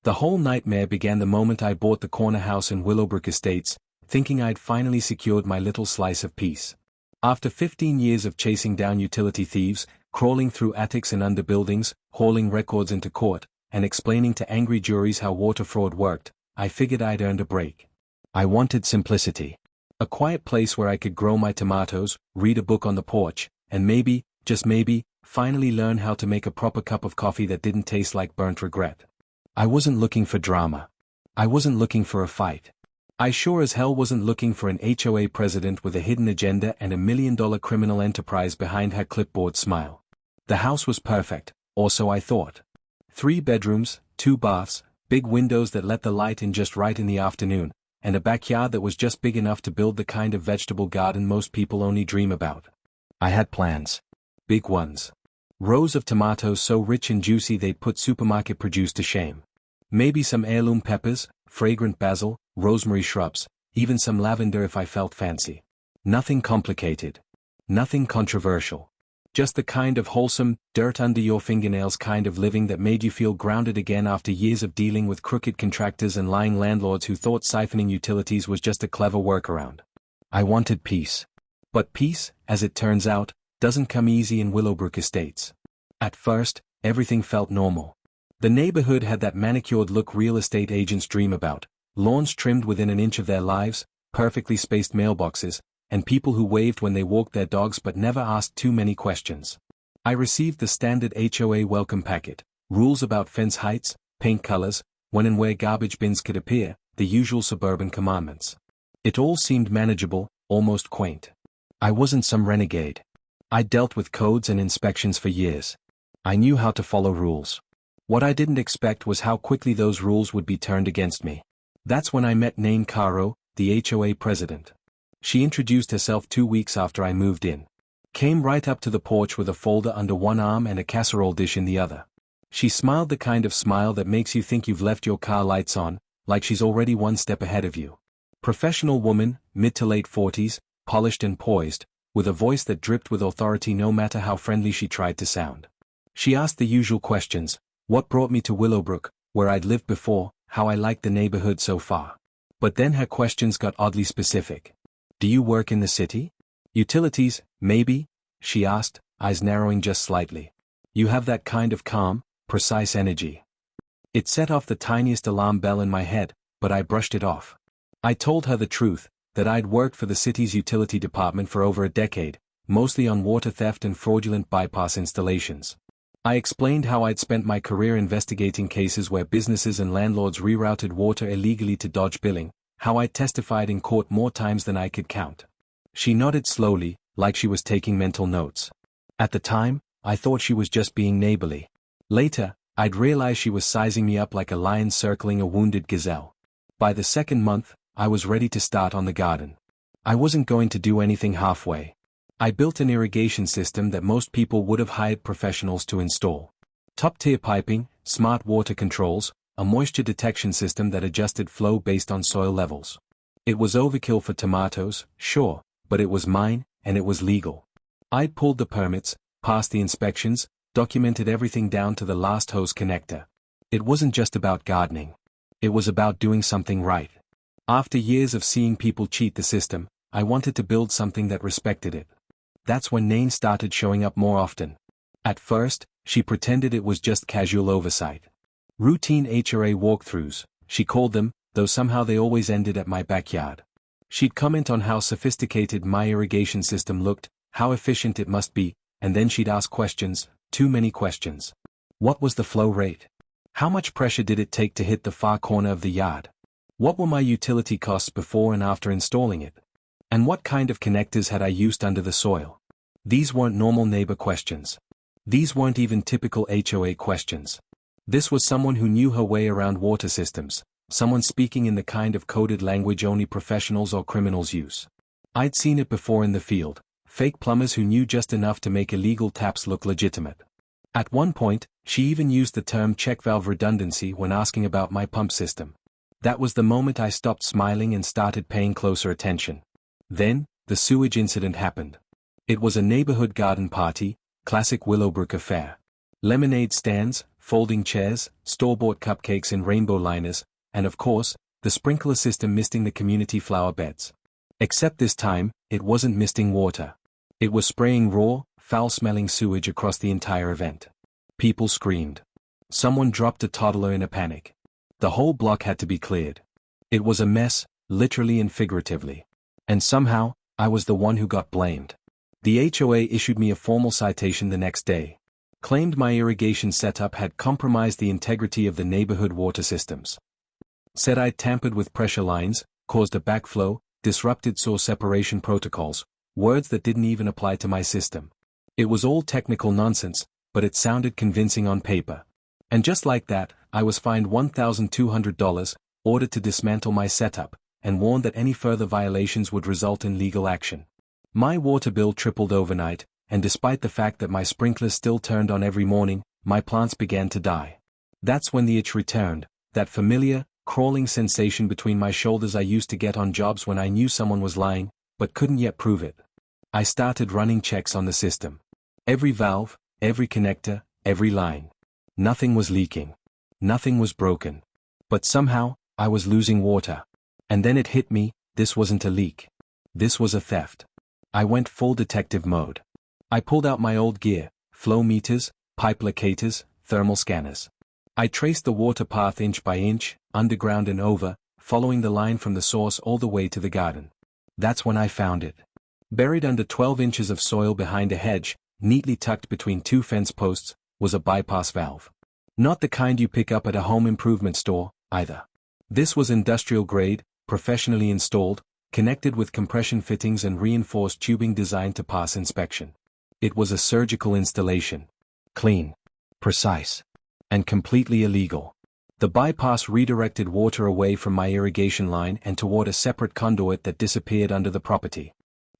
The whole nightmare began the moment I bought the corner house in Willowbrook Estates, thinking I'd finally secured my little slice of peace. After 15 years of chasing down utility thieves, crawling through attics and under buildings, hauling records into court, and explaining to angry juries how water fraud worked, I figured I'd earned a break. I wanted simplicity. A quiet place where I could grow my tomatoes, read a book on the porch, and maybe, just maybe, finally learn how to make a proper cup of coffee that didn't taste like burnt regret. I wasn't looking for drama. I wasn't looking for a fight. I sure as hell wasn't looking for an HOA president with a hidden agenda and $1 million criminal enterprise behind her clipboard smile. The house was perfect, or so I thought. 3 bedrooms, 2 baths, big windows that let the light in just right in the afternoon, and a backyard that was just big enough to build the kind of vegetable garden most people only dream about. I had plans. Big ones. Rows of tomatoes so rich and juicy they'd put supermarket produce to shame. Maybe some heirloom peppers, fragrant basil, rosemary shrubs, even some lavender if I felt fancy. Nothing complicated. Nothing controversial. Just the kind of wholesome, dirt under your fingernails kind of living that made you feel grounded again after years of dealing with crooked contractors and lying landlords who thought siphoning utilities was just a clever workaround. I wanted peace. But peace, as it turns out, doesn't come easy in Willowbrook Estates. At first, everything felt normal. The neighborhood had that manicured look real estate agents dream about, lawns trimmed within an inch of their lives, perfectly spaced mailboxes, and people who waved when they walked their dogs but never asked too many questions. I received the standard HOA welcome packet, rules about fence heights, paint colors, when and where garbage bins could appear, the usual suburban commandments. It all seemed manageable, almost quaint. I wasn't some renegade. I dealt with codes and inspections for years. I knew how to follow rules. What I didn't expect was how quickly those rules would be turned against me. That's when I met Nain Caro, the HOA president. She introduced herself 2 weeks after I moved in. Came right up to the porch with a folder under one arm and a casserole dish in the other. She smiled the kind of smile that makes you think you've left your car lights on, like she's already one step ahead of you. Professional woman, mid to late 40s, polished and poised, with a voice that dripped with authority no matter how friendly she tried to sound. She asked the usual questions: what brought me to Willowbrook, where I'd lived before, how I liked the neighborhood so far. But then her questions got oddly specific. Do you work in the city? Utilities, maybe? She asked, eyes narrowing just slightly. You have that kind of calm, precise energy. It set off the tiniest alarm bell in my head, but I brushed it off. I told her the truth, that I'd worked for the city's utility department for over a decade, mostly on water theft and fraudulent bypass installations. I explained how I'd spent my career investigating cases where businesses and landlords rerouted water illegally to dodge billing, how I'd testified in court more times than I could count. She nodded slowly, like she was taking mental notes. At the time, I thought she was just being neighborly. Later, I'd realized she was sizing me up like a lion circling a wounded gazelle. By the second month, I was ready to start on the garden. I wasn't going to do anything halfway. I built an irrigation system that most people would have hired professionals to install. Top-tier piping, smart water controls, a moisture detection system that adjusted flow based on soil levels. It was overkill for tomatoes, sure, but it was mine, and it was legal. I'd pulled the permits, passed the inspections, documented everything down to the last hose connector. It wasn't just about gardening. It was about doing something right. After years of seeing people cheat the system, I wanted to build something that respected it. That's when Nain started showing up more often. At first, she pretended it was just casual oversight. Routine HOA walkthroughs, she called them, though somehow they always ended at my backyard. She'd comment on how sophisticated my irrigation system looked, how efficient it must be, and then she'd ask questions, too many questions. What was the flow rate? How much pressure did it take to hit the far corner of the yard? What were my utility costs before and after installing it? And what kind of connectors had I used under the soil? These weren't normal neighbor questions. These weren't even typical HOA questions. This was someone who knew her way around water systems, someone speaking in the kind of coded language only professionals or criminals use. I'd seen it before in the field, fake plumbers who knew just enough to make illegal taps look legitimate. At one point, she even used the term check valve redundancy when asking about my pump system. That was the moment I stopped smiling and started paying closer attention. Then, the sewage incident happened. It was a neighborhood garden party, classic Willowbrook affair. Lemonade stands, folding chairs, store-bought cupcakes in rainbow liners, and of course, the sprinkler system misting the community flower beds. Except this time, it wasn't misting water. It was spraying raw, foul-smelling sewage across the entire event. People screamed. Someone dropped a toddler in a panic. The whole block had to be cleared. It was a mess, literally and figuratively. And somehow, I was the one who got blamed. The HOA issued me a formal citation the next day. Claimed my irrigation setup had compromised the integrity of the neighborhood water systems. Said I'd tampered with pressure lines, caused a backflow, disrupted source separation protocols, words that didn't even apply to my system. It was all technical nonsense, but it sounded convincing on paper. And just like that, I was fined $1,200, ordered to dismantle my setup, and warned that any further violations would result in legal action. My water bill tripled overnight, and despite the fact that my sprinklers still turned on every morning, my plants began to die. That's when the itch returned, that familiar, crawling sensation between my shoulders I used to get on jobs when I knew someone was lying, but couldn't yet prove it. I started running checks on the system. Every valve, every connector, every line. Nothing was leaking. Nothing was broken. But somehow, I was losing water. And then it hit me, this wasn't a leak. This was a theft. I went full detective mode. I pulled out my old gear, flow meters, pipe locators, thermal scanners. I traced the water path inch by inch, underground and over, following the line from the source all the way to the garden. That's when I found it. Buried under 12 inches of soil behind a hedge, neatly tucked between two fence posts, was a bypass valve. Not the kind you pick up at a home improvement store, either. This was industrial grade, professionally installed, connected with compression fittings and reinforced tubing designed to pass inspection. It was a surgical installation. Clean, precise, and completely illegal. The bypass redirected water away from my irrigation line and toward a separate conduit that disappeared under the property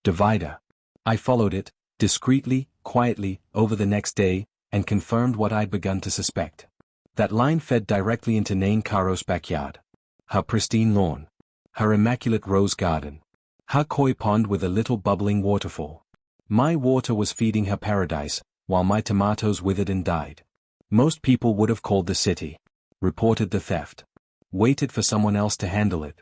divider. I followed it, discreetly, quietly, over the next day, and confirmed what I'd begun to suspect. That line fed directly into Nain Caro's backyard. Her pristine lawn. Her immaculate rose garden. Her koi pond with a little bubbling waterfall. My water was feeding her paradise, while my tomatoes withered and died. Most people would have called the city. Reported the theft. Waited for someone else to handle it.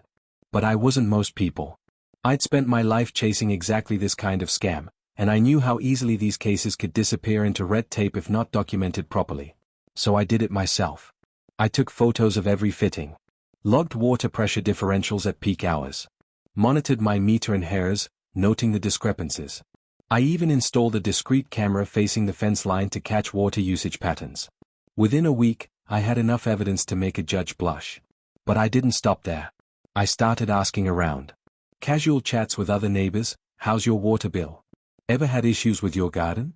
But I wasn't most people. I'd spent my life chasing exactly this kind of scam, and I knew how easily these cases could disappear into red tape if not documented properly. So I did it myself. I took photos of every fitting. Logged water pressure differentials at peak hours. Monitored my meter and hairs, noting the discrepancies. I even installed a discrete camera facing the fence line to catch water usage patterns. Within a week, I had enough evidence to make a judge blush. But I didn't stop there. I started asking around. Casual chats with other neighbors, how's your water bill? Ever had issues with your garden?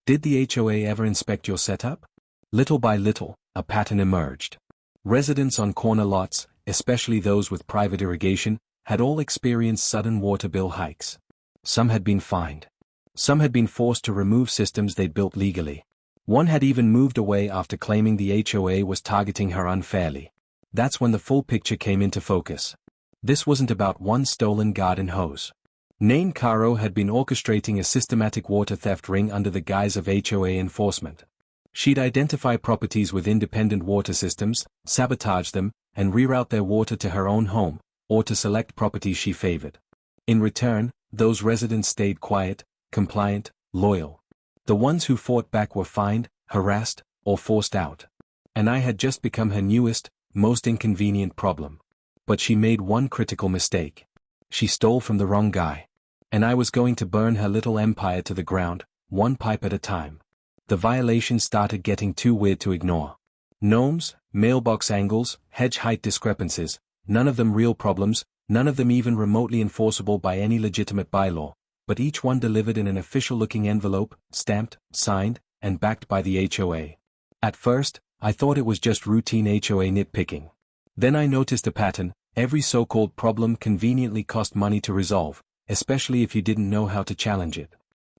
Did the HOA ever inspect your setup? Little by little, a pattern emerged. Residents on corner lots, especially those with private irrigation, had all experienced sudden water bill hikes. Some had been fined. Some had been forced to remove systems they'd built legally. One had even moved away after claiming the HOA was targeting her unfairly. That's when the full picture came into focus. This wasn't about one stolen garden hose. Nain Caro had been orchestrating a systematic water theft ring under the guise of HOA enforcement. She'd identify properties with independent water systems, sabotage them, and reroute their water to her own home, or to select properties she favored. In return, those residents stayed quiet, compliant, loyal. The ones who fought back were fined, harassed, or forced out. And I had just become her newest, most inconvenient problem. But she made one critical mistake. She stole from the wrong guy. And I was going to burn her little empire to the ground, one pipe at a time. The violations started getting too weird to ignore. Gnomes, mailbox angles, hedge height discrepancies, none of them real problems, none of them even remotely enforceable by any legitimate bylaw, but each one delivered in an official-looking envelope, stamped, signed, and backed by the HOA. At first, I thought it was just routine HOA nitpicking. Then I noticed a pattern. Every so-called problem conveniently cost money to resolve, especially if you didn't know how to challenge it.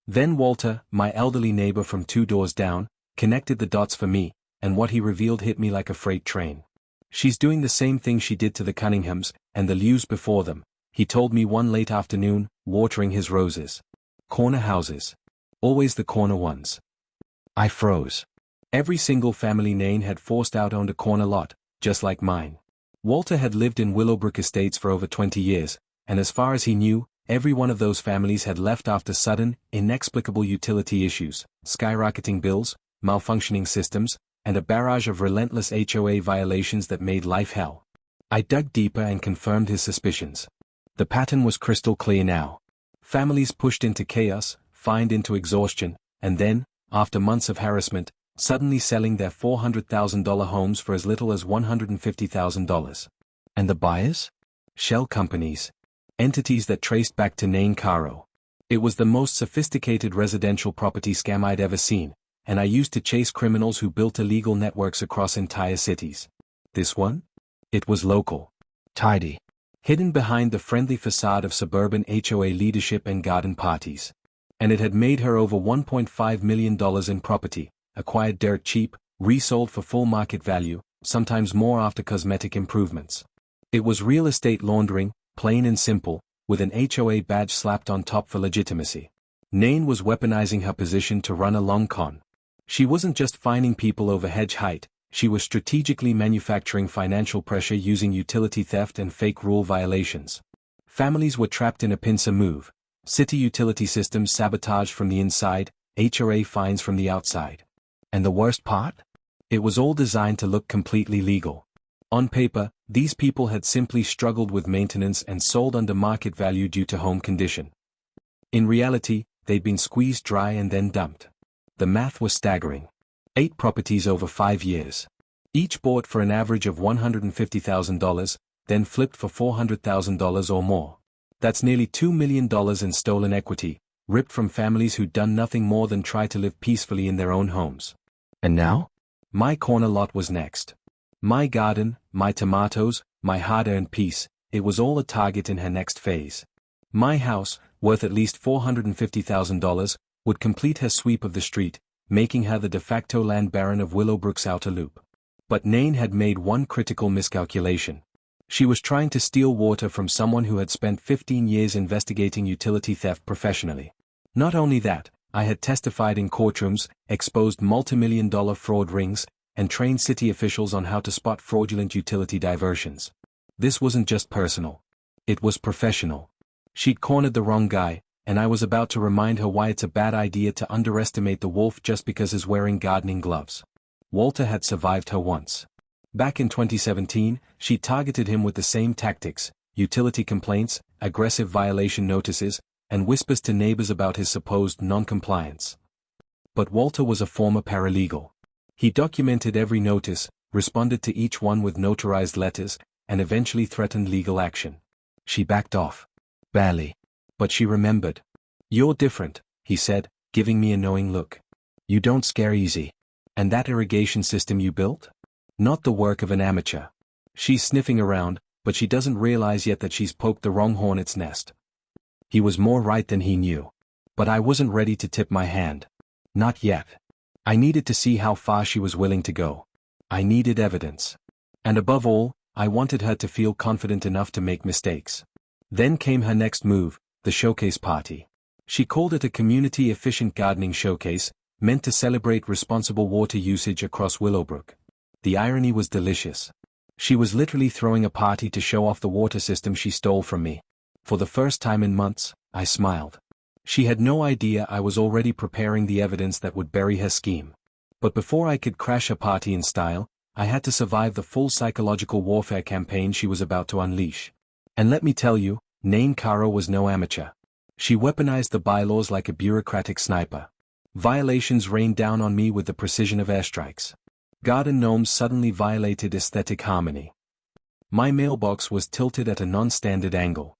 Then Walter, my elderly neighbor from 2 doors down, connected the dots for me, and what he revealed hit me like a freight train. She's doing the same thing she did to the Cunninghams, and the Lius before them, he told me one late afternoon, watering his roses. Corner houses. Always the corner ones. I froze. Every single family Nain had forced out owned a corner lot, just like mine. Walter had lived in Willowbrook Estates for over 20 years, and as far as he knew, every one of those families had left after sudden, inexplicable utility issues, skyrocketing bills, malfunctioning systems, and a barrage of relentless HOA violations that made life hell. I dug deeper and confirmed his suspicions. The pattern was crystal clear now. Families pushed into chaos, fined into exhaustion, and then, after months of harassment, suddenly selling their $400,000 homes for as little as $150,000. And the buyers? Shell companies. Entities that traced back to Nain Caro. It was the most sophisticated residential property scam I'd ever seen, and I used to chase criminals who built illegal networks across entire cities. This one? It was local. Tidy. Hidden behind the friendly facade of suburban HOA leadership and garden parties. And it had made her over $1.5 million in property, acquired dirt cheap, resold for full market value, sometimes more after cosmetic improvements. It was real estate laundering, plain and simple, with an HOA badge slapped on top for legitimacy. Nain was weaponizing her position to run a long con. She wasn't just fining people over hedge height, she was strategically manufacturing financial pressure using utility theft and fake rule violations. Families were trapped in a pincer move. City utility systems sabotaged from the inside, HOA fines from the outside. And the worst part? It was all designed to look completely legal. On paper, these people had simply struggled with maintenance and sold under market value due to home condition. In reality, they'd been squeezed dry and then dumped. The math was staggering. 8 properties over 5 years. Each bought for an average of $150,000, then flipped for $400,000 or more. That's nearly $2 million in stolen equity, ripped from families who'd done nothing more than try to live peacefully in their own homes. And now? My corner lot was next. My garden, my tomatoes, my hard-earned peace, it was all a target in her next phase. My house, worth at least $450,000, would complete her sweep of the street, making her the de facto land baron of Willowbrook's outer loop. But Nain had made one critical miscalculation. She was trying to steal water from someone who had spent 15 years investigating utility theft professionally. Not only that, I had testified in courtrooms, exposed multi-million-dollar fraud rings, and trained city officials on how to spot fraudulent utility diversions. This wasn't just personal. It was professional. She'd cornered the wrong guy, and I was about to remind her why it's a bad idea to underestimate the wolf just because he's wearing gardening gloves. Walter had survived her once. Back in 2017, she targeted him with the same tactics: utility complaints, aggressive violation notices, and whispers to neighbors about his supposed non-compliance. But Walter was a former paralegal. He documented every notice, responded to each one with notarized letters, and eventually threatened legal action. She backed off. Barely. But she remembered. "You're different," he said, giving me a knowing look. "You don't scare easy. And that irrigation system you built? Not the work of an amateur." She's sniffing around, but she doesn't realize yet that she's poked the wrong hornet's nest. He was more right than he knew. But I wasn't ready to tip my hand. Not yet. I needed to see how far she was willing to go. I needed evidence. And above all, I wanted her to feel confident enough to make mistakes. Then came her next move, the showcase party. She called it a community-efficient gardening showcase, meant to celebrate responsible water usage across Willowbrook. The irony was delicious. She was literally throwing a party to show off the water system she stole from me. For the first time in months, I smiled. She had no idea I was already preparing the evidence that would bury her scheme. But before I could crash her party in style, I had to survive the full psychological warfare campaign she was about to unleash. And let me tell you, Nain Caro was no amateur. She weaponized the bylaws like a bureaucratic sniper. Violations rained down on me with the precision of airstrikes. Garden gnomes suddenly violated aesthetic harmony. My mailbox was tilted at a non-standard angle.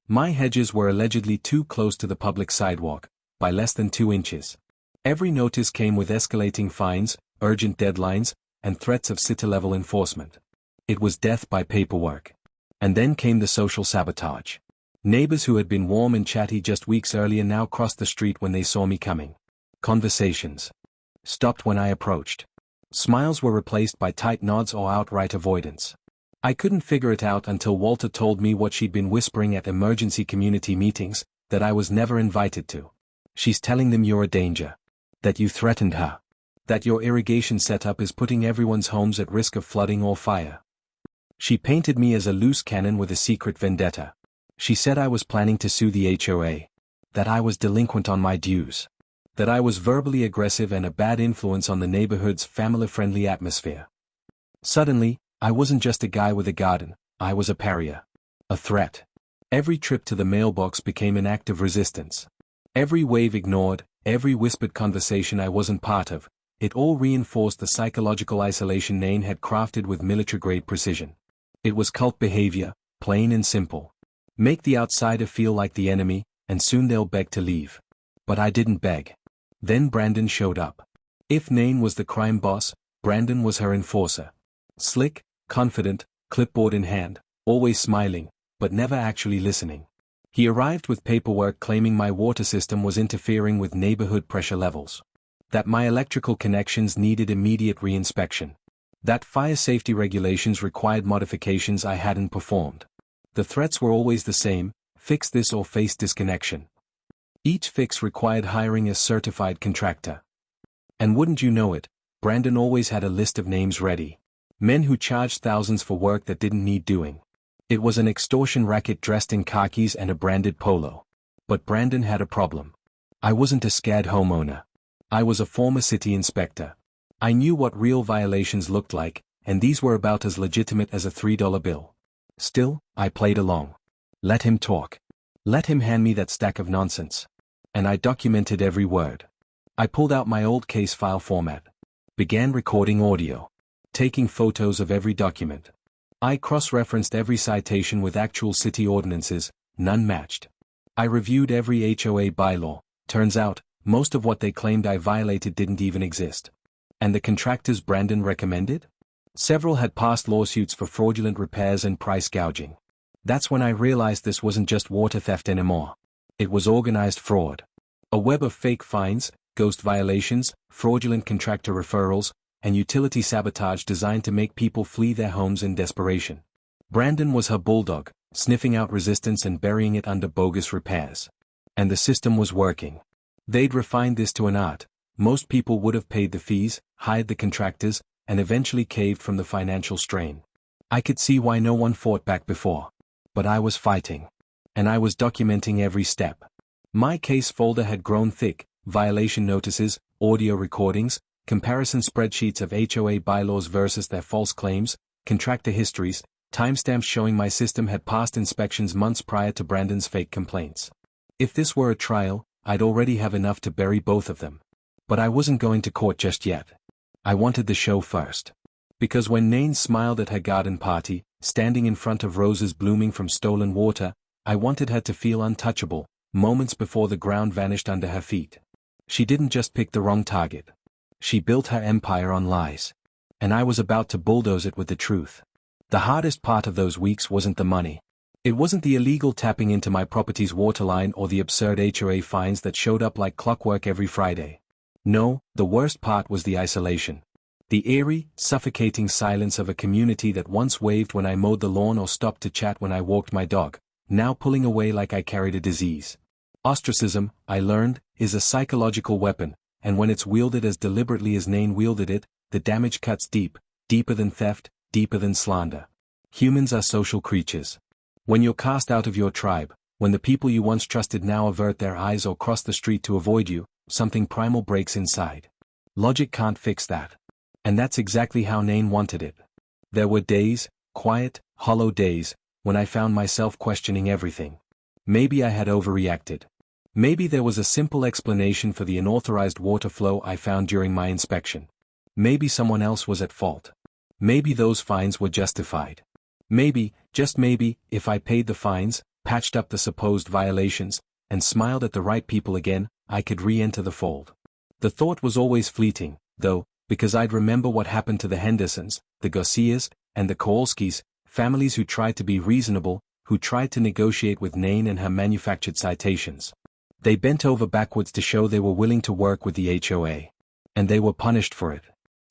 My hedges were allegedly too close to the public sidewalk, by less than 2 inches. Every notice came with escalating fines, urgent deadlines, and threats of city-level enforcement. It was death by paperwork. And then came the social sabotage. Neighbors who had been warm and chatty just weeks earlier now crossed the street when they saw me coming. Conversations stopped when I approached. Smiles were replaced by tight nods or outright avoidance. I couldn't figure it out until Walter told me what she'd been whispering at emergency community meetings, that I was never invited to. "She's telling them you're a danger. That you threatened her." That your irrigation setup is putting everyone's homes at risk of flooding or fire. She painted me as a loose cannon with a secret vendetta. She said I was planning to sue the HOA. That I was delinquent on my dues. That I was verbally aggressive and a bad influence on the neighborhood's family-friendly atmosphere. Suddenly, I wasn't just a guy with a garden, I was a pariah. A threat. Every trip to the mailbox became an act of resistance. Every wave ignored, every whispered conversation I wasn't part of, it all reinforced the psychological isolation Nain had crafted with military-grade precision. It was cult behavior, plain and simple. Make the outsider feel like the enemy, and soon they'll beg to leave. But I didn't beg. Then Brandon showed up. If Nain was the crime boss, Brandon was her enforcer. Slick, confident, clipboard in hand, always smiling, but never actually listening. He arrived with paperwork claiming my water system was interfering with neighborhood pressure levels. That my electrical connections needed immediate reinspection. That fire safety regulations required modifications I hadn't performed. The threats were always the same: fix this or face disconnection. Each fix required hiring a certified contractor. And wouldn't you know it, Brandon always had a list of names ready. Men who charged thousands for work that didn't need doing. It was an extortion racket dressed in khakis and a branded polo. But Brandon had a problem. I wasn't a scared homeowner. I was a former city inspector. I knew what real violations looked like, and these were about as legitimate as a $3 bill. Still, I played along. Let him talk. Let him hand me that stack of nonsense. And I documented every word. I pulled out my old case file format. Began recording audio. Taking photos of every document. I cross-referenced every citation with actual city ordinances, none matched. I reviewed every HOA bylaw. Turns out, most of what they claimed I violated didn't even exist. And the contractors Brandon recommended? Several had passed lawsuits for fraudulent repairs and price gouging. That's when I realized this wasn't just water theft anymore. It was organized fraud. A web of fake fines, ghost violations, fraudulent contractor referrals, and utility sabotage designed to make people flee their homes in desperation. Brandon was her bulldog, sniffing out resistance and burying it under bogus repairs. And the system was working. They'd refined this to an art. Most people would have paid the fees, hired the contractors, and eventually caved from the financial strain. I could see why no one fought back before. But I was fighting. And I was documenting every step. My case folder had grown thick: violation notices, audio recordings, comparison spreadsheets of HOA bylaws versus their false claims, contractor histories, timestamps showing my system had passed inspections months prior to Brandon's fake complaints. If this were a trial, I'd already have enough to bury both of them. But I wasn't going to court just yet. I wanted the show first. Because when Nain smiled at her garden party, standing in front of roses blooming from stolen water, I wanted her to feel untouchable, moments before the ground vanished under her feet. She didn't just pick the wrong target. She built her empire on lies. And I was about to bulldoze it with the truth. The hardest part of those weeks wasn't the money. It wasn't the illegal tapping into my property's waterline or the absurd HOA fines that showed up like clockwork every Friday. No, the worst part was the isolation. The eerie, suffocating silence of a community that once waved when I mowed the lawn or stopped to chat when I walked my dog, now pulling away like I carried a disease. Ostracism, I learned, is a psychological weapon, and when it's wielded as deliberately as Nain wielded it, the damage cuts deep, deeper than theft, deeper than slander. Humans are social creatures. When you're cast out of your tribe, when the people you once trusted now avert their eyes or cross the street to avoid you, something primal breaks inside. Logic can't fix that. And that's exactly how Nain wanted it. There were days, quiet, hollow days, when I found myself questioning everything. Maybe I had overreacted. Maybe there was a simple explanation for the unauthorized water flow I found during my inspection. Maybe someone else was at fault. Maybe those fines were justified. Maybe, just maybe, if I paid the fines, patched up the supposed violations, and smiled at the right people again, I could re-enter the fold. The thought was always fleeting, though, because I'd remember what happened to the Hendersons, the Garcias, and the Kowalskis, families who tried to be reasonable, who tried to negotiate with Nain and her manufactured citations. They bent over backwards to show they were willing to work with the HOA. And they were punished for it.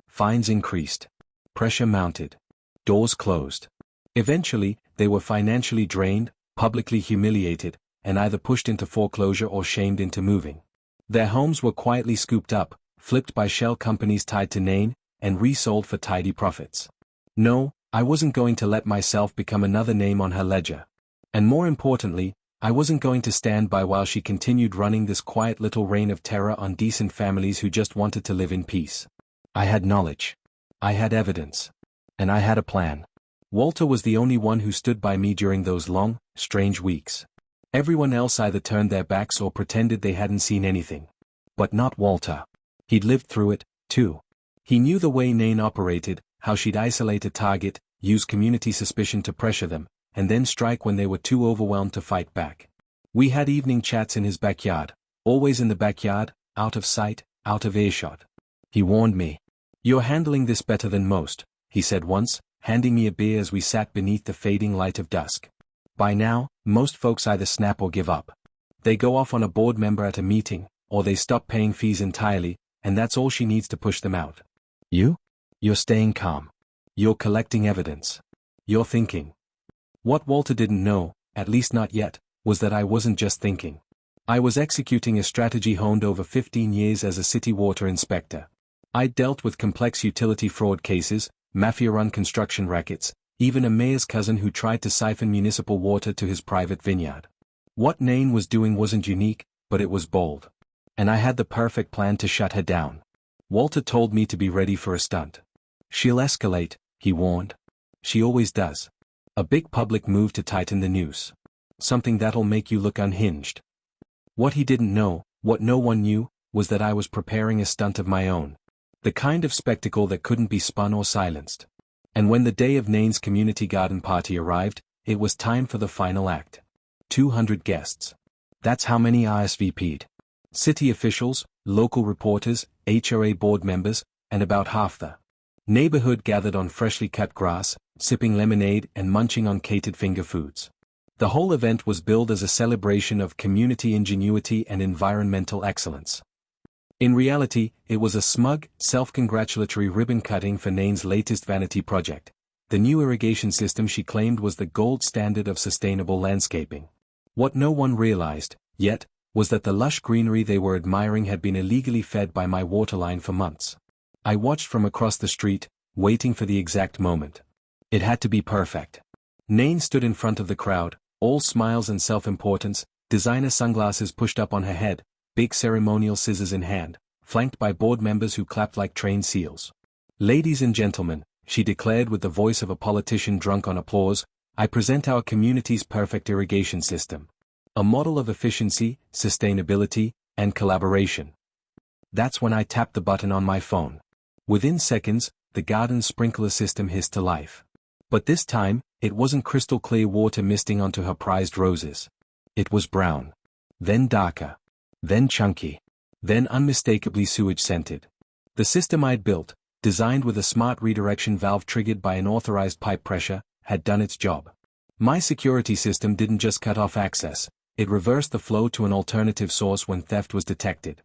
Fines increased. Pressure mounted. Doors closed. Eventually, they were financially drained, publicly humiliated, and either pushed into foreclosure or shamed into moving. Their homes were quietly scooped up, flipped by shell companies tied to Nain, and resold for tidy profits. No, I wasn't going to let myself become another name on her ledger. And more importantly, I wasn't going to stand by while she continued running this quiet little reign of terror on decent families who just wanted to live in peace. I had knowledge. I had evidence. And I had a plan. Walter was the only one who stood by me during those long, strange weeks. Everyone else either turned their backs or pretended they hadn't seen anything. But not Walter. He'd lived through it, too. He knew the way Nain operated, how she'd isolate a target, use community suspicion to pressure them, and then strike when they were too overwhelmed to fight back. We had evening chats in his backyard, always in the backyard, out of sight, out of earshot. He warned me. "You're handling this better than most," he said once, handing me a beer as we sat beneath the fading light of dusk. "By now, most folks either snap or give up. They go off on a board member at a meeting, or they stop paying fees entirely, and that's all she needs to push them out. You're staying calm. You're collecting evidence. You're thinking." What Walter didn't know, at least not yet, was that I wasn't just thinking. I was executing a strategy honed over 15 years as a city water inspector. I'd dealt with complex utility fraud cases, mafia-run construction rackets, even a mayor's cousin who tried to siphon municipal water to his private vineyard. What Nain was doing wasn't unique, but it was bold. And I had the perfect plan to shut her down. Walter told me to be ready for a stunt. "She'll escalate," he warned. "She always does. A big public move to tighten the noose. Something that'll make you look unhinged." What he didn't know, what no one knew, was that I was preparing a stunt of my own. The kind of spectacle that couldn't be spun or silenced. And when the day of Nain's community garden party arrived, it was time for the final act. 200 guests. That's how many RSVP'd. City officials, local reporters, HOA board members, and about half the neighborhood gathered on freshly cut grass, sipping lemonade and munching on catered finger foods. The whole event was billed as a celebration of community ingenuity and environmental excellence. In reality, it was a smug, self-congratulatory ribbon-cutting for Nain's latest vanity project. The new irrigation system she claimed was the gold standard of sustainable landscaping. What no one realized, yet, was that the lush greenery they were admiring had been illegally fed by my waterline for months. I watched from across the street, waiting for the exact moment. It had to be perfect. Nain stood in front of the crowd, all smiles and self-importance, designer sunglasses pushed up on her head, big ceremonial scissors in hand, flanked by board members who clapped like trained seals. "Ladies and gentlemen," she declared with the voice of a politician drunk on applause, "I present our community's perfect irrigation system. A model of efficiency, sustainability, and collaboration." That's when I tapped the button on my phone. Within seconds, the garden sprinkler system hissed to life. But this time, it wasn't crystal clear water misting onto her prized roses. It was brown. Then darker. Then chunky. Then unmistakably sewage-scented. The system I'd built, designed with a smart redirection valve triggered by an authorized pipe pressure, had done its job. My security system didn't just cut off access, it reversed the flow to an alternative source when theft was detected.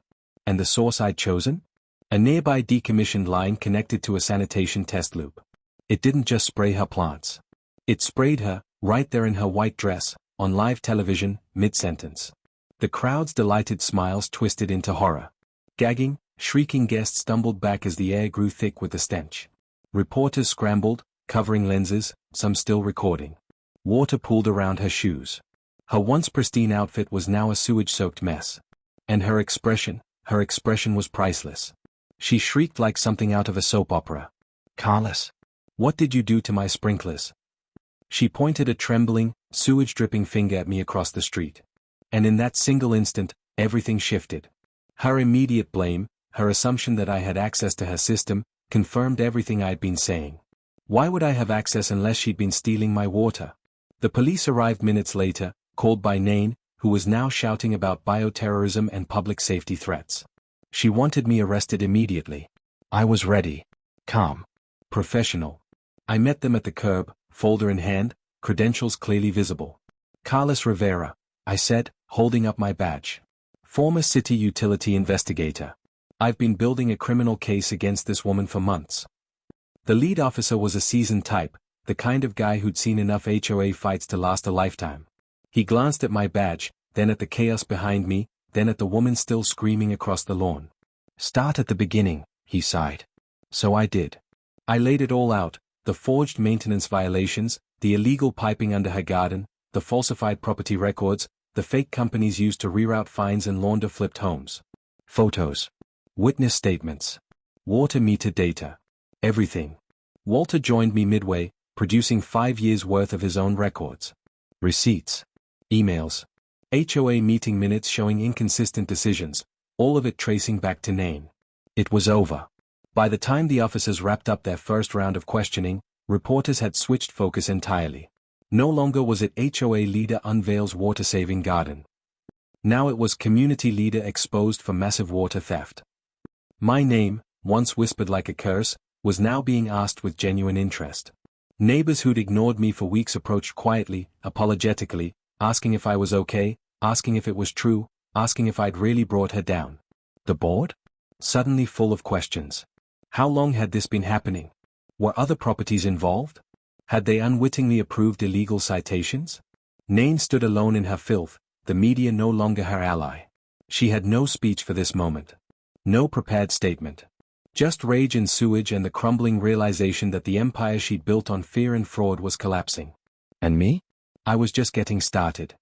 And the source I'd chosen? A nearby decommissioned line connected to a sanitation test loop. It didn't just spray her plants. It sprayed her, right there in her white dress, on live television, mid-sentence. The crowd's delighted smiles twisted into horror. Gagging, shrieking guests stumbled back as the air grew thick with the stench. Reporters scrambled, covering lenses, some still recording. Water pooled around her shoes. Her once pristine outfit was now a sewage-soaked mess. And her expression was priceless. She shrieked like something out of a soap opera. "Carlos, what did you do to my sprinklers?" She pointed a trembling, sewage-dripping finger at me across the street. And in that single instant, everything shifted. Her immediate blame, her assumption that I had access to her system, confirmed everything I'd been saying. Why would I have access unless she'd been stealing my water? The police arrived minutes later, called by Nain, who was now shouting about bioterrorism and public safety threats. She wanted me arrested immediately. I was ready. Calm. Professional. I met them at the curb, folder in hand, credentials clearly visible. "Carlos Rivera," I said, holding up my badge. "Former city utility investigator. I've been building a criminal case against this woman for months." The lead officer was a seasoned type, the kind of guy who'd seen enough HOA fights to last a lifetime. He glanced at my badge, then at the chaos behind me, then at the woman still screaming across the lawn. Start at the beginning, he sighed. So I did. I laid it all out, the forged maintenance violations, the illegal piping under her garden, the falsified property records, the fake companies used to reroute fines and launder flipped homes. Photos. Witness statements. Water meter data. Everything. Walter joined me midway, producing 5 years' worth of his own records. Receipts. Emails. HOA meeting minutes showing inconsistent decisions, all of it tracing back to Nain. It was over. By the time the officers wrapped up their first round of questioning, reporters had switched focus entirely. No longer was it HOA leader unveils water-saving garden. Now it was community leader exposed for massive water theft. My name, once whispered like a curse, was now being asked with genuine interest. Neighbors who'd ignored me for weeks approached quietly, apologetically, asking if I was okay, asking if it was true, asking if I'd really brought her down. The board? Suddenly full of questions. How long had this been happening? Were other properties involved? Had they unwittingly approved illegal citations? Nain stood alone in her filth, the media no longer her ally. She had no speech for this moment. No prepared statement. Just rage and sewage and the crumbling realization that the empire she'd built on fear and fraud was collapsing. And me? I was just getting started.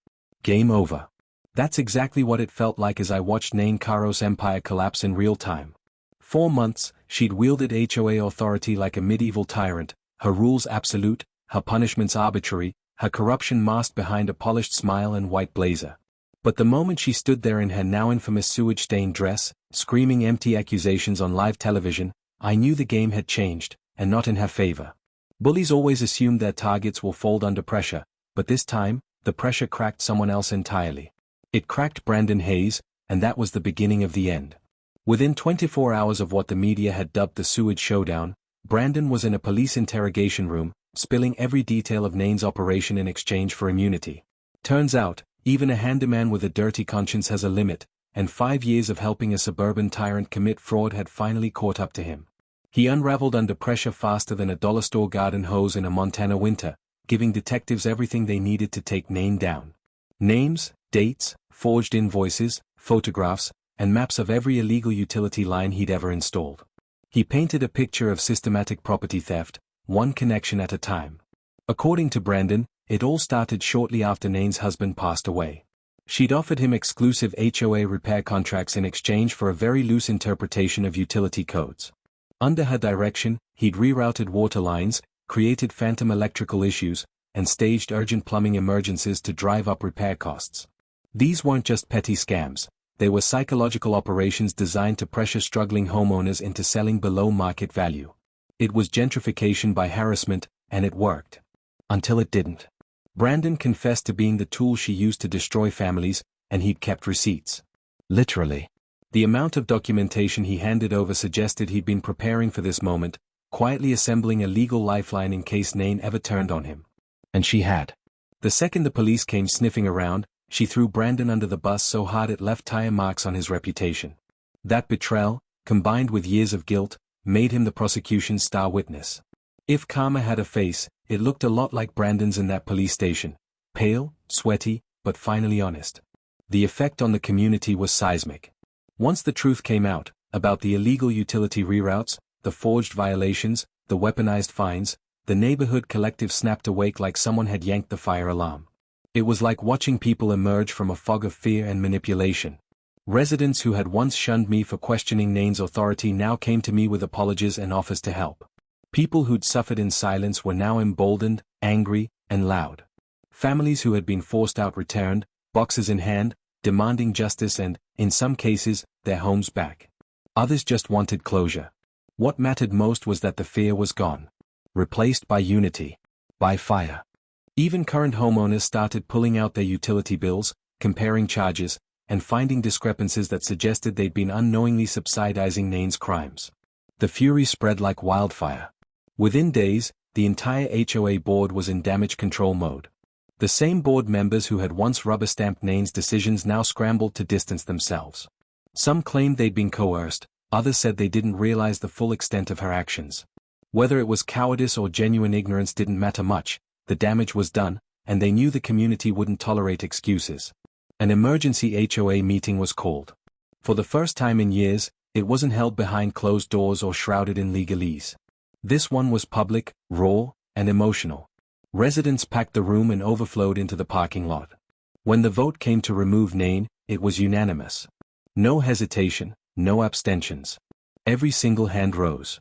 Game over. That's exactly what it felt like as I watched Nain Karo's empire collapse in real time. 4 months, she'd wielded HOA authority like a medieval tyrant, her rules absolute, her punishments arbitrary, her corruption masked behind a polished smile and white blazer. But the moment she stood there in her now infamous sewage-stained dress, screaming empty accusations on live television, I knew the game had changed, and not in her favor. Bullies always assumed their targets will fold under pressure, but this time, the pressure cracked someone else entirely. It cracked Brandon Hayes, and that was the beginning of the end. Within 24 hours of what the media had dubbed the Sewage Showdown, Brandon was in a police interrogation room, spilling every detail of Nain's operation in exchange for immunity. Turns out, even a handyman with a dirty conscience has a limit, and 5 years of helping a suburban tyrant commit fraud had finally caught up to him. He unraveled under pressure faster than a dollar store garden hose in a Montana winter, giving detectives everything they needed to take Nain down. Names, dates, forged invoices, photographs, and maps of every illegal utility line he'd ever installed. He painted a picture of systematic property theft, one connection at a time. According to Brandon, it all started shortly after Nain's husband passed away. She'd offered him exclusive HOA repair contracts in exchange for a very loose interpretation of utility codes. Under her direction, he'd rerouted water lines, created phantom electrical issues, and staged urgent plumbing emergencies to drive up repair costs. These weren't just petty scams, they were psychological operations designed to pressure struggling homeowners into selling below market value. It was gentrification by harassment, and it worked. Until it didn't. Brandon confessed to being the tool she used to destroy families, and he'd kept receipts. Literally. The amount of documentation he handed over suggested he'd been preparing for this moment, quietly assembling a legal lifeline in case Nain ever turned on him. And she had. The second the police came sniffing around, she threw Brandon under the bus so hard it left tire marks on his reputation. That betrayal, combined with years of guilt, made him the prosecution's star witness. If karma had a face, it looked a lot like Brandon's in that police station. Pale, sweaty, but finally honest. The effect on the community was seismic. Once the truth came out, about the illegal utility reroutes, the forged violations, the weaponized fines, the neighborhood collective snapped awake like someone had yanked the fire alarm. It was like watching people emerge from a fog of fear and manipulation. Residents who had once shunned me for questioning Nain's authority now came to me with apologies and offers to help. People who'd suffered in silence were now emboldened, angry, and loud. Families who had been forced out returned, boxes in hand, demanding justice and, in some cases, their homes back. Others just wanted closure. What mattered most was that the fear was gone. Replaced by unity. By fire. Even current homeowners started pulling out their utility bills, comparing charges, and finding discrepancies that suggested they'd been unknowingly subsidizing Nain's crimes. The fury spread like wildfire. Within days, the entire HOA board was in damage control mode. The same board members who had once rubber-stamped Nain's decisions now scrambled to distance themselves. Some claimed they'd been coerced, others said they didn't realize the full extent of her actions. Whether it was cowardice or genuine ignorance didn't matter much, the damage was done, and they knew the community wouldn't tolerate excuses. An emergency HOA meeting was called. For the first time in years, It wasn't held behind closed doors or shrouded in legalese. This one was public, raw, and emotional. Residents packed the room and overflowed into the parking lot. When the vote came to remove Nain, it was unanimous. No hesitation, no abstentions. Every single hand rose.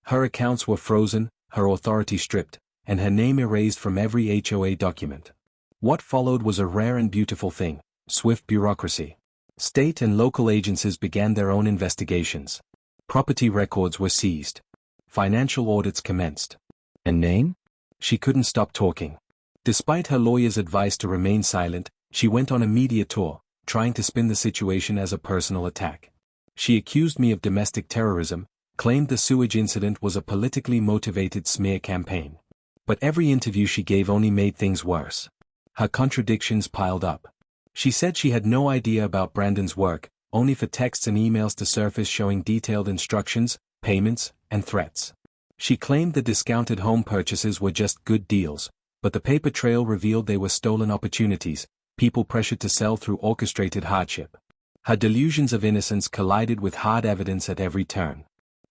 Her accounts were frozen, her authority stripped, and her name erased from every HOA document. What followed was a rare and beautiful thing: swift bureaucracy. State and local agencies began their own investigations. Property records were seized. Financial audits commenced. And Nain? She couldn't stop talking. Despite her lawyer's advice to remain silent, she went on a media tour, trying to spin the situation as a personal attack. She accused me of domestic terrorism, claimed the sewage incident was a politically motivated smear campaign. But every interview she gave only made things worse. Her contradictions piled up. She said she had no idea about Brandon's work, only for texts and emails to surface showing detailed instructions, payments, and threats. She claimed the discounted home purchases were just good deals, but the paper trail revealed they were stolen opportunities, people pressured to sell through orchestrated hardship. Her delusions of innocence collided with hard evidence at every turn.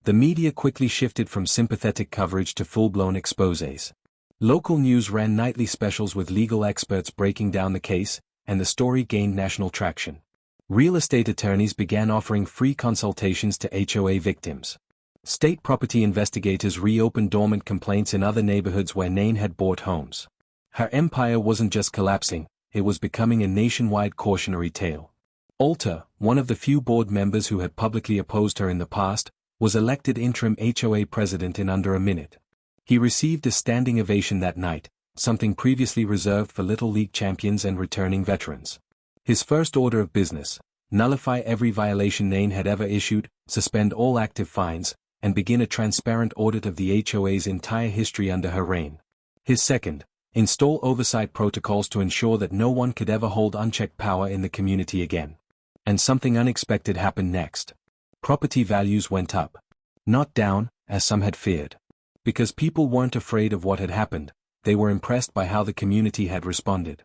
The media quickly shifted from sympathetic coverage to full-blown exposés. Local news ran nightly specials with legal experts breaking down the case, and the story gained national traction. Real estate attorneys began offering free consultations to HOA victims. State property investigators reopened dormant complaints in other neighborhoods where Nain had bought homes. Her empire wasn't just collapsing, it was becoming a nationwide cautionary tale. Alter, one of the few board members who had publicly opposed her in the past, was elected interim HOA president in under a minute. He received a standing ovation that night, something previously reserved for Little League champions and returning veterans. His first order of business: nullify every violation Nain had ever issued, suspend all active fines, and begin a transparent audit of the HOA's entire history under her reign. His second: install oversight protocols to ensure that no one could ever hold unchecked power in the community again. And something unexpected happened next. Property values went up. Not down, as some had feared. Because people weren't afraid of what had happened, they were impressed by how the community had responded.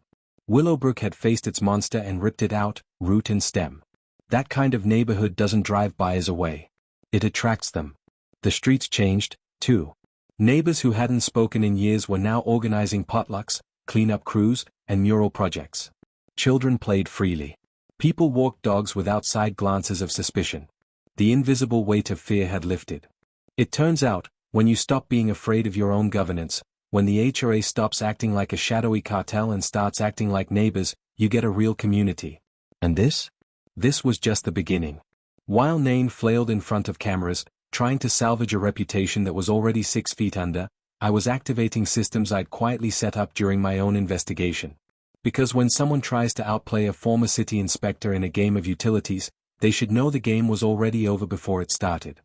Willowbrook had faced its monster and ripped it out, root and stem. That kind of neighborhood doesn't drive buyers away. It attracts them. The streets changed, too. Neighbors who hadn't spoken in years were now organizing potlucks, cleanup crews, and mural projects. Children played freely. People walked dogs without side glances of suspicion. The invisible weight of fear had lifted. It turns out, when you stop being afraid of your own governance, when the HOA stops acting like a shadowy cartel and starts acting like neighbors, you get a real community. And this? This was just the beginning. While Nain flailed in front of cameras, trying to salvage a reputation that was already 6 feet under, I was activating systems I'd quietly set up during my own investigation. Because when someone tries to outplay a former city inspector in a game of utilities, they should know the game was already over before it started.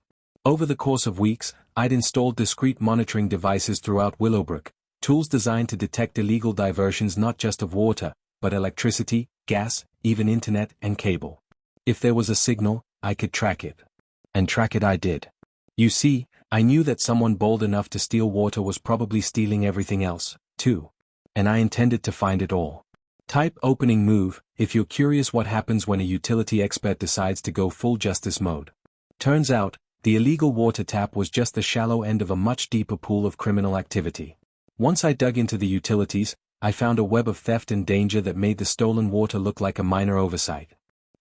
Over the course of weeks, I'd installed discrete monitoring devices throughout Willowbrook, tools designed to detect illegal diversions not just of water, but electricity, gas, even internet and cable. If there was a signal, I could track it. And track it I did. You see, I knew that someone bold enough to steal water was probably stealing everything else, too. And I intended to find it all. Type opening move if you're curious what happens when a utility expert decides to go full justice mode. Turns out, the illegal water tap was just the shallow end of a much deeper pool of criminal activity. Once I dug into the utilities, I found a web of theft and danger that made the stolen water look like a minor oversight.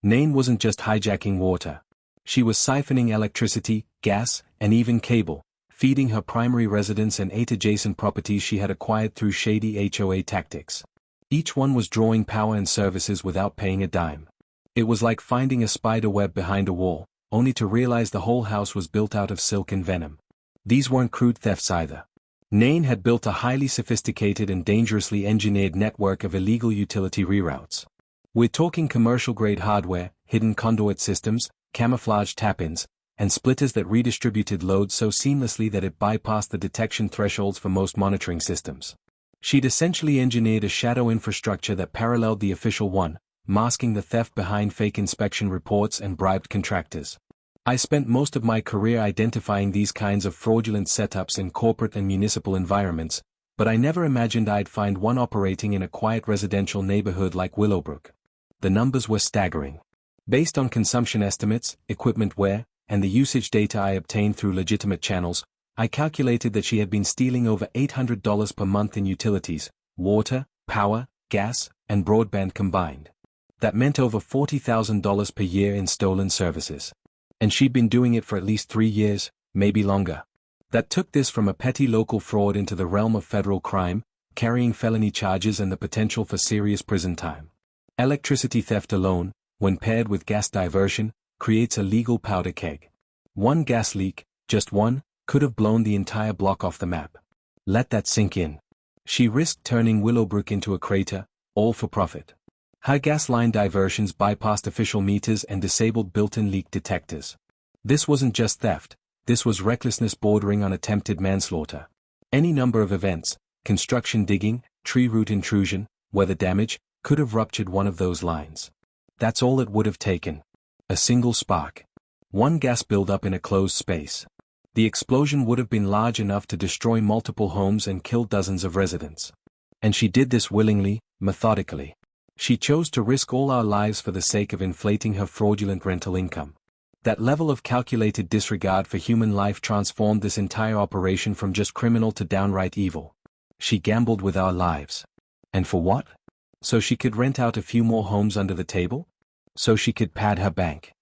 Nain wasn't just hijacking water. She was siphoning electricity, gas, and even cable, feeding her primary residence and 8 adjacent properties she had acquired through shady HOA tactics. Each one was drawing power and services without paying a dime. It was like finding a spider web behind a wall, only to realize the whole house was built out of silk and venom. These weren't crude thefts either. Nain had built a highly sophisticated and dangerously engineered network of illegal utility reroutes. We're talking commercial-grade hardware, hidden conduit systems, camouflage tap-ins, and splitters that redistributed loads so seamlessly that it bypassed the detection thresholds for most monitoring systems. She'd essentially engineered a shadow infrastructure that paralleled the official one, masking the theft behind fake inspection reports and bribed contractors. I spent most of my career identifying these kinds of fraudulent setups in corporate and municipal environments, but I never imagined I'd find one operating in a quiet residential neighborhood like Willowbrook. The numbers were staggering. Based on consumption estimates, equipment wear, and the usage data I obtained through legitimate channels, I calculated that she had been stealing over $800 per month in utilities, water, power, gas, and broadband combined. That meant over $40,000 per year in stolen services. And she'd been doing it for at least 3 years, maybe longer. That took this from a petty local fraud into the realm of federal crime, carrying felony charges and the potential for serious prison time. Electricity theft alone, when paired with gas diversion, creates a legal powder keg. One gas leak, just one, could have blown the entire block off the map. Let that sink in. She risked turning Willowbrook into a crater, all for profit. Her gas line diversions bypassed official meters and disabled built-in leak detectors. This wasn't just theft, this was recklessness bordering on attempted manslaughter. Any number of events, construction digging, tree root intrusion, weather damage, could have ruptured one of those lines. That's all it would have taken. A single spark. One gas buildup in a closed space. The explosion would have been large enough to destroy multiple homes and kill dozens of residents. And she did this willingly, methodically. She chose to risk all our lives for the sake of inflating her fraudulent rental income. That level of calculated disregard for human life transformed this entire operation from just criminal to downright evil. She gambled with our lives. And for what? So she could rent out a few more homes under the table? So she could pad her bank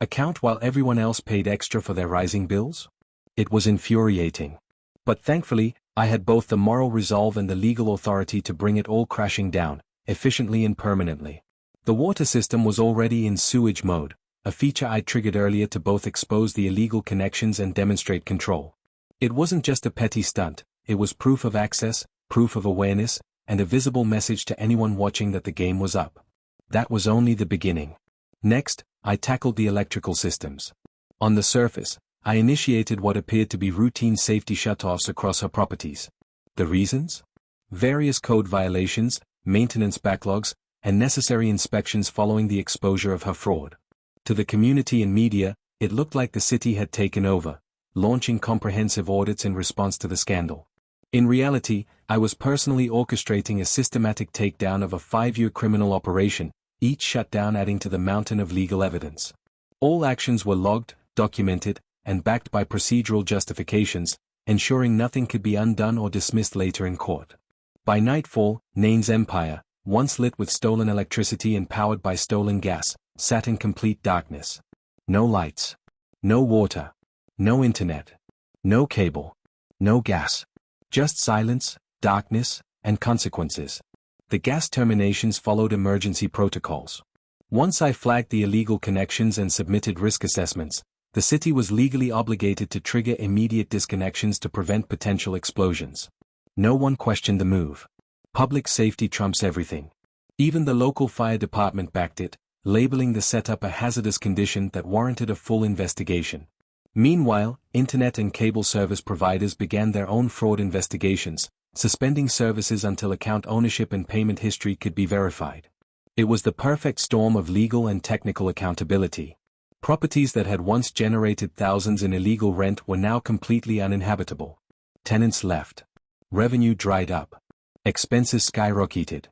account while everyone else paid extra for their rising bills? It was infuriating. But thankfully, I had both the moral resolve and the legal authority to bring it all crashing down, efficiently and permanently. The water system was already in sewage mode, a feature I triggered earlier to both expose the illegal connections and demonstrate control. It wasn't just a petty stunt, it was proof of access, proof of awareness, and a visible message to anyone watching that the game was up. That was only the beginning. Next, I tackled the electrical systems. On the surface, I initiated what appeared to be routine safety shutoffs across her properties. The reasons? Various code violations, maintenance backlogs, and necessary inspections following the exposure of her fraud. To the community and media, it looked like the city had taken over, launching comprehensive audits in response to the scandal. In reality, I was personally orchestrating a systematic takedown of a 5-year criminal operation, each shutdown adding to the mountain of legal evidence. All actions were logged, documented, and backed by procedural justifications, ensuring nothing could be undone or dismissed later in court. By nightfall, Nain's empire, once lit with stolen electricity and powered by stolen gas, sat in complete darkness. No lights. No water. No internet. No cable. No gas. Just silence, darkness, and consequences. The gas terminations followed emergency protocols. Once I flagged the illegal connections and submitted risk assessments, the city was legally obligated to trigger immediate disconnections to prevent potential explosions. No one questioned the move. Public safety trumps everything. Even the local fire department backed it, labeling the setup a hazardous condition that warranted a full investigation. Meanwhile, internet and cable service providers began their own fraud investigations, suspending services until account ownership and payment history could be verified. It was the perfect storm of legal and technical accountability. Properties that had once generated thousands in illegal rent were now completely uninhabitable. Tenants left. Revenue dried up. Expenses skyrocketed.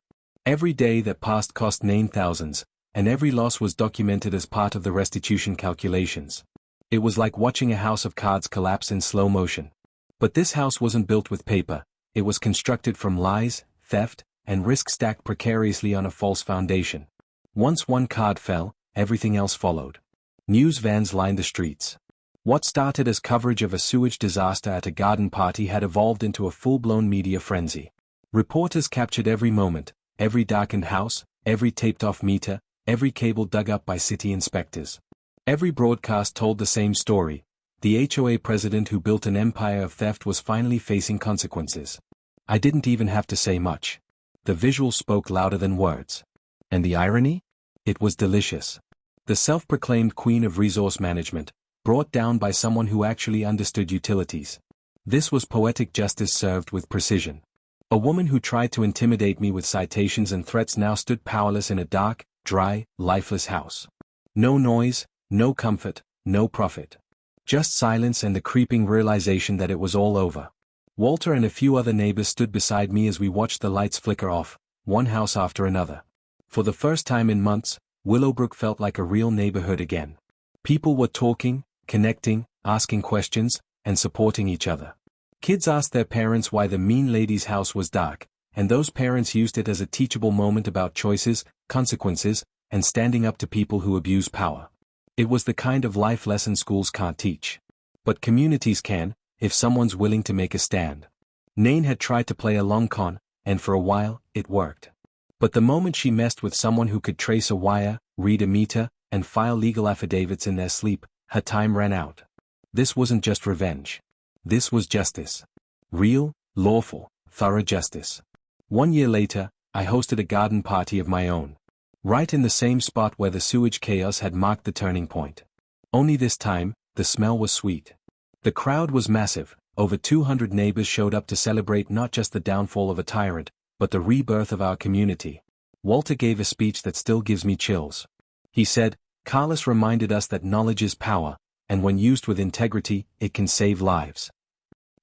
Every day that passed cost Nain thousands, and every loss was documented as part of the restitution calculations. It was like watching a house of cards collapse in slow motion. But this house wasn't built with paper, it was constructed from lies, theft, and risk stacked precariously on a false foundation. Once one card fell, everything else followed. News vans lined the streets. What started as coverage of a sewage disaster at a garden party had evolved into a full-blown media frenzy. Reporters captured every moment, every darkened house, every taped-off meter, every cable dug up by city inspectors. Every broadcast told the same story. The HOA president who built an empire of theft was finally facing consequences. I didn't even have to say much. The visual spoke louder than words. And the irony? It was delicious. The self-proclaimed queen of resource management, brought down by someone who actually understood utilities. This was poetic justice served with precision. A woman who tried to intimidate me with citations and threats now stood powerless in a dark, dry, lifeless house. No noise, no comfort, no profit. Just silence and the creeping realization that it was all over. Walter and a few other neighbors stood beside me as we watched the lights flicker off, one house after another. For the first time in months, Willowbrook felt like a real neighborhood again. People were talking, connecting, asking questions, and supporting each other. Kids asked their parents why the mean lady's house was dark, and those parents used it as a teachable moment about choices, consequences, and standing up to people who abuse power. It was the kind of life lesson schools can't teach. But communities can, if someone's willing to make a stand. Nain had tried to play a long con, and for a while, it worked. But the moment she messed with someone who could trace a wire, read a meter, and file legal affidavits in their sleep, her time ran out. This wasn't just revenge. This was justice. Real, lawful, thorough justice. 1 year later, I hosted a garden party of my own. Right in the same spot where the sewage chaos had marked the turning point. Only this time, the smell was sweet. The crowd was massive. Over 200 neighbors showed up to celebrate not just the downfall of a tyrant, but the rebirth of our community. Walter gave a speech that still gives me chills. He said, "Carlos reminded us that knowledge is power, and when used with integrity, it can save lives."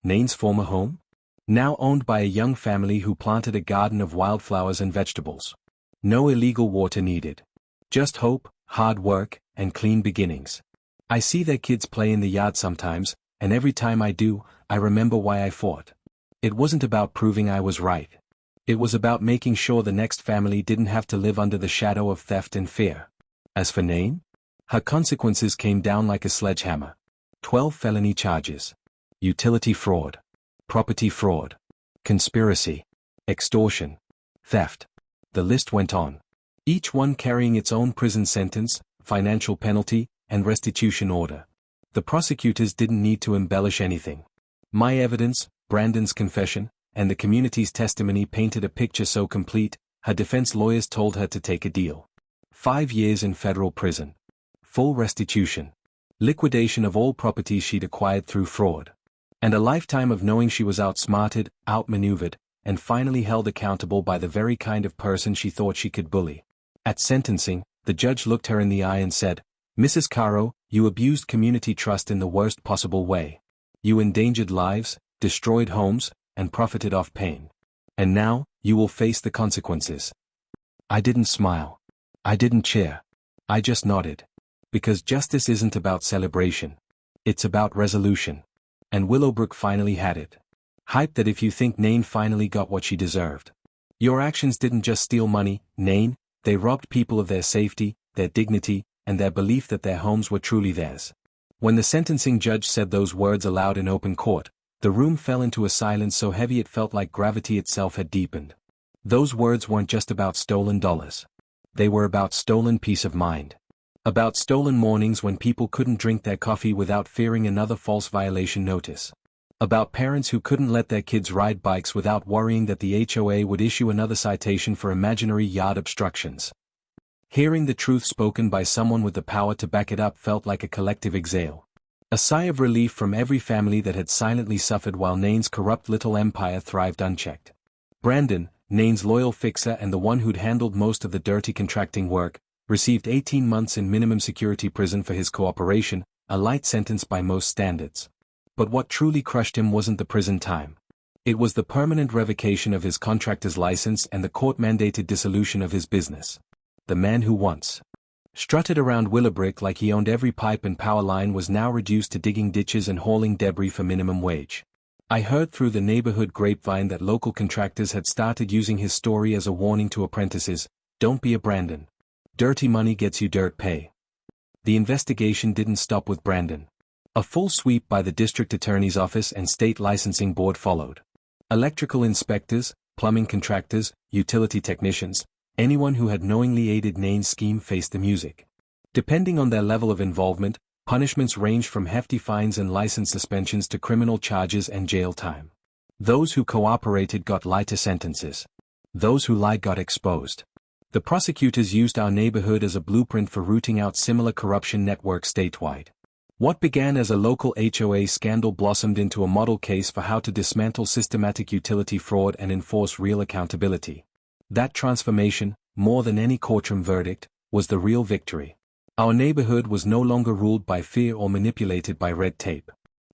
Nain's former home? Now owned by a young family who planted a garden of wildflowers and vegetables. No illegal water needed. Just hope, hard work, and clean beginnings. I see their kids play in the yard sometimes, and every time I do, I remember why I fought. It wasn't about proving I was right. It was about making sure the next family didn't have to live under the shadow of theft and fear. As for Nain, her consequences came down like a sledgehammer. 12 felony charges. Utility fraud. Property fraud. Conspiracy. Extortion. Theft. The list went on. Each one carrying its own prison sentence, financial penalty, and restitution order. The prosecutors didn't need to embellish anything. My evidence, Brandon's confession, and the community's testimony painted a picture so complete, her defense lawyers told her to take a deal. 5 years in federal prison. Full restitution. Liquidation of all properties she'd acquired through fraud. And a lifetime of knowing she was outsmarted, outmaneuvered, and finally held accountable by the very kind of person she thought she could bully. At sentencing, the judge looked her in the eye and said, "Mrs. Caro, you abused community trust in the worst possible way. You endangered lives, destroyed homes, and profited off pain. And now, you will face the consequences." I didn't smile. I didn't cheer. I just nodded. Because justice isn't about celebration. It's about resolution. And Willowbrook finally had it. Hype that if you think Nain finally got what she deserved. Your actions didn't just steal money, Nain, they robbed people of their safety, their dignity, and their belief that their homes were truly theirs. When the sentencing judge said those words aloud in open court, the room fell into a silence so heavy it felt like gravity itself had deepened. Those words weren't just about stolen dollars. They were about stolen peace of mind. About stolen mornings when people couldn't drink their coffee without fearing another false violation notice. About parents who couldn't let their kids ride bikes without worrying that the HOA would issue another citation for imaginary yard obstructions. Hearing the truth spoken by someone with the power to back it up felt like a collective exhale. A sigh of relief from every family that had silently suffered while Nain's corrupt little empire thrived unchecked. Brandon, Nain's loyal fixer and the one who'd handled most of the dirty contracting work, received 18 months in minimum security prison for his cooperation, a light sentence by most standards. But what truly crushed him wasn't the prison time. It was the permanent revocation of his contractor's license and the court-mandated dissolution of his business. The man who once strutted around Willowbrook like he owned every pipe and power line was now reduced to digging ditches and hauling debris for minimum wage. I heard through the neighborhood grapevine that local contractors had started using his story as a warning to apprentices, "Don't be a Brandon. Dirty money gets you dirt pay." The investigation didn't stop with Brandon. A full sweep by the district attorney's office and state licensing board followed. Electrical inspectors, plumbing contractors, utility technicians, anyone who had knowingly aided Nain's scheme faced the music. Depending on their level of involvement, punishments ranged from hefty fines and license suspensions to criminal charges and jail time. Those who cooperated got lighter sentences. Those who lied got exposed. The prosecutors used our neighborhood as a blueprint for rooting out similar corruption networks statewide. What began as a local HOA scandal blossomed into a model case for how to dismantle systematic utility fraud and enforce real accountability. That transformation, more than any courtroom verdict, was the real victory. Our neighborhood was no longer ruled by fear or manipulated by red tape.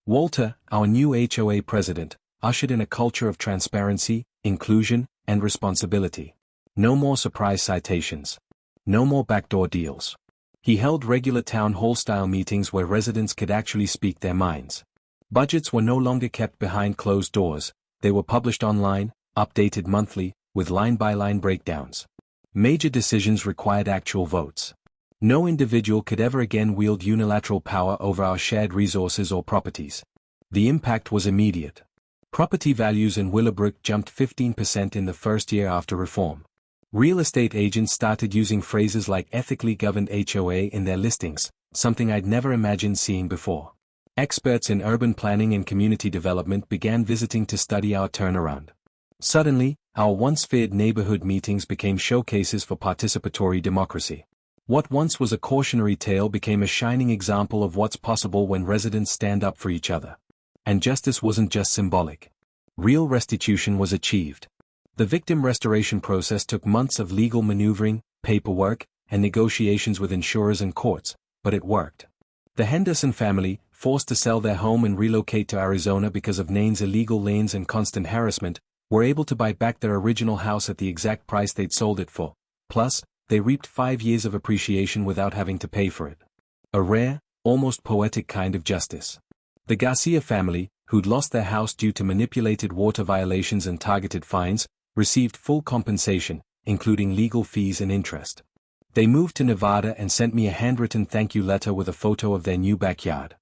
Walter, our new HOA president, ushered in a culture of transparency, inclusion, and responsibility. No more surprise citations. No more backdoor deals. He held regular town hall-style meetings where residents could actually speak their minds. Budgets were no longer kept behind closed doors, they were published online, updated monthly, with line-by-line breakdowns. Major decisions required actual votes. No individual could ever again wield unilateral power over our shared resources or properties. The impact was immediate. Property values in Willowbrook jumped 15% in the first year after reform. Real estate agents started using phrases like ethically governed HOA in their listings, something I'd never imagined seeing before. Experts in urban planning and community development began visiting to study our turnaround. Suddenly, our once feared neighborhood meetings became showcases for participatory democracy. What once was a cautionary tale became a shining example of what's possible when residents stand up for each other. And justice wasn't just symbolic. Real restitution was achieved. The victim restoration process took months of legal maneuvering, paperwork, and negotiations with insurers and courts, but it worked. The Henderson family, forced to sell their home and relocate to Arizona because of Nain's illegal liens and constant harassment, were able to buy back their original house at the exact price they'd sold it for. Plus, they reaped 5 years of appreciation without having to pay for it. A rare, almost poetic kind of justice. The Garcia family, who'd lost their house due to manipulated water violations and targeted fines, received full compensation, including legal fees and interest. They moved to Nevada and sent me a handwritten thank you letter with a photo of their new backyard.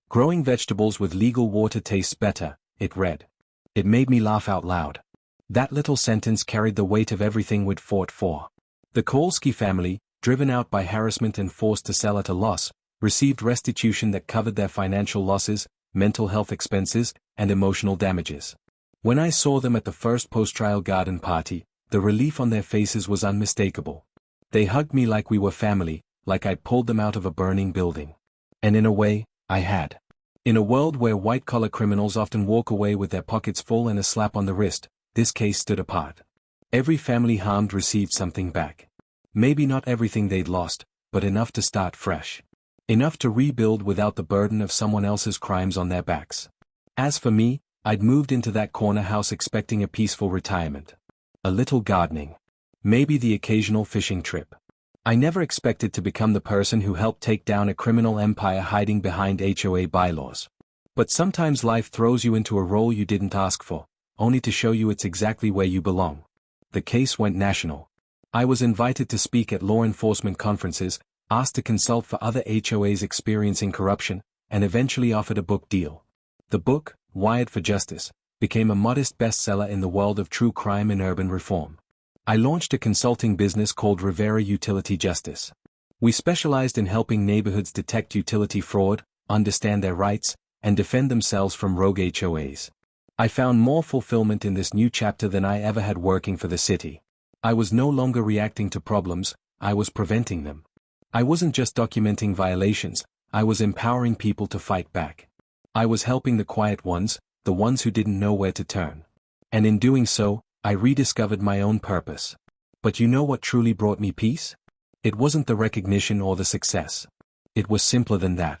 Growing vegetables with legal water tastes better, it read. It made me laugh out loud. That little sentence carried the weight of everything we'd fought for. The Kolsky family, driven out by harassment and forced to sell at a loss, received restitution that covered their financial losses, mental health expenses, and emotional damages. When I saw them at the first post-trial garden party, the relief on their faces was unmistakable. They hugged me like we were family, like I'd pulled them out of a burning building. And in a way, I had. In a world where white-collar criminals often walk away with their pockets full and a slap on the wrist, this case stood apart. Every family harmed received something back. Maybe not everything they'd lost, but enough to start fresh. Enough to rebuild without the burden of someone else's crimes on their backs. As for me, I'd moved into that corner house expecting a peaceful retirement. A little gardening. Maybe the occasional fishing trip. I never expected to become the person who helped take down a criminal empire hiding behind HOA bylaws. But sometimes life throws you into a role you didn't ask for, only to show you it's exactly where you belong. The case went national. I was invited to speak at law enforcement conferences, asked to consult for other HOAs experiencing corruption, and eventually offered a book deal. The book, Wired for Justice, became a modest bestseller in the world of true crime and urban reform. I launched a consulting business called Rivera Utility Justice. We specialized in helping neighborhoods detect utility fraud, understand their rights, and defend themselves from rogue HOAs. I found more fulfillment in this new chapter than I ever had working for the city. I was no longer reacting to problems, I was preventing them. I wasn't just documenting violations, I was empowering people to fight back. I was helping the quiet ones, the ones who didn't know where to turn. And in doing so, I rediscovered my own purpose. But you know what truly brought me peace? It wasn't the recognition or the success. It was simpler than that.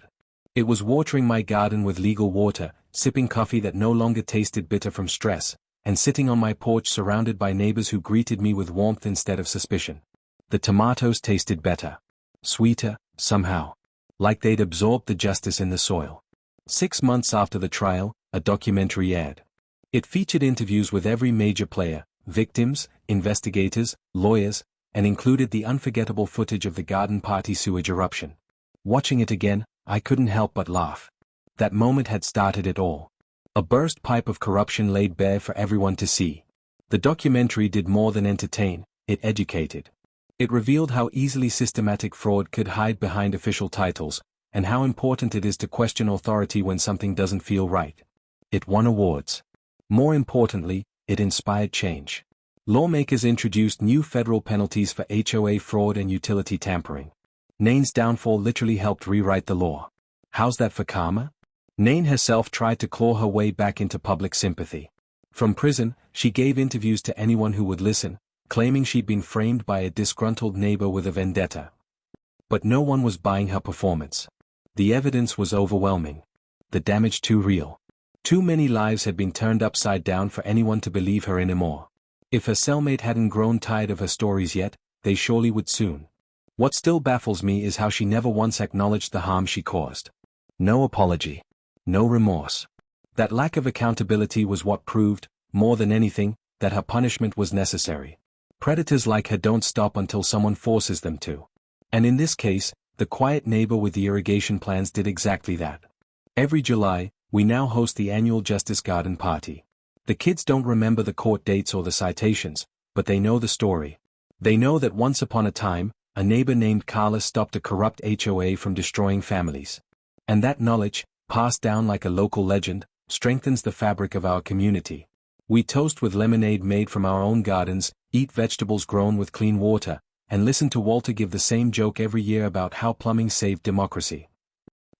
It was watering my garden with legal water, sipping coffee that no longer tasted bitter from stress, and sitting on my porch surrounded by neighbors who greeted me with warmth instead of suspicion. The tomatoes tasted better. Sweeter, somehow. Like they'd absorbed the justice in the soil. 6 months after the trial, a documentary aired. It featured interviews with every major player, victims, investigators, lawyers, and included the unforgettable footage of the garden party sewage eruption. Watching it again, I couldn't help but laugh. That moment had started it all. A burst pipe of corruption laid bare for everyone to see. The documentary did more than entertain, it educated. It revealed how easily systematic fraud could hide behind official titles, and how important it is to question authority when something doesn't feel right. It won awards. More importantly, it inspired change. Lawmakers introduced new federal penalties for HOA fraud and utility tampering. Nain's downfall literally helped rewrite the law. How's that for karma? Nain herself tried to claw her way back into public sympathy. From prison, she gave interviews to anyone who would listen, claiming she'd been framed by a disgruntled neighbor with a vendetta. But no one was buying her performance. The evidence was overwhelming. The damage too real. Too many lives had been turned upside down for anyone to believe her anymore. If her cellmate hadn't grown tired of her stories yet, they surely would soon. What still baffles me is how she never once acknowledged the harm she caused. No apology. No remorse. That lack of accountability was what proved, more than anything, that her punishment was necessary. Predators like her don't stop until someone forces them to. And in this case, the quiet neighbor with the irrigation plans did exactly that. Every July, we now host the annual Justice Garden Party. The kids don't remember the court dates or the citations, but they know the story. They know that once upon a time, a neighbor named Carla stopped a corrupt HOA from destroying families. And that knowledge, passed down like a local legend, strengthens the fabric of our community. We toast with lemonade made from our own gardens, eat vegetables grown with clean water, and listen to Walter give the same joke every year about how plumbing saved democracy.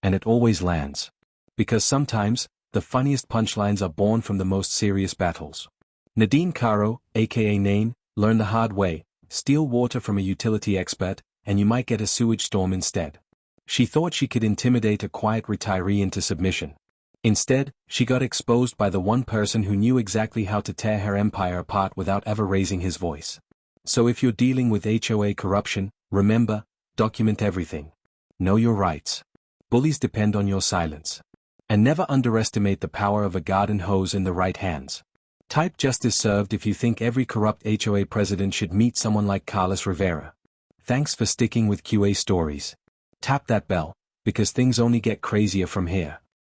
And it always lands. Because sometimes, the funniest punchlines are born from the most serious battles. Nadine Caro, aka Nain, learned the hard way: steal water from a utility expert, and you might get a sewage storm instead. She thought she could intimidate a quiet retiree into submission. Instead, she got exposed by the one person who knew exactly how to tear her empire apart without ever raising his voice. So if you're dealing with HOA corruption, remember, document everything. Know your rights. Bullies depend on your silence. And never underestimate the power of a garden hose in the right hands. Type justice served if you think every corrupt HOA president should meet someone like Carlos Rivera. Thanks for sticking with QA Stories. Tap that bell, because things only get crazier from here.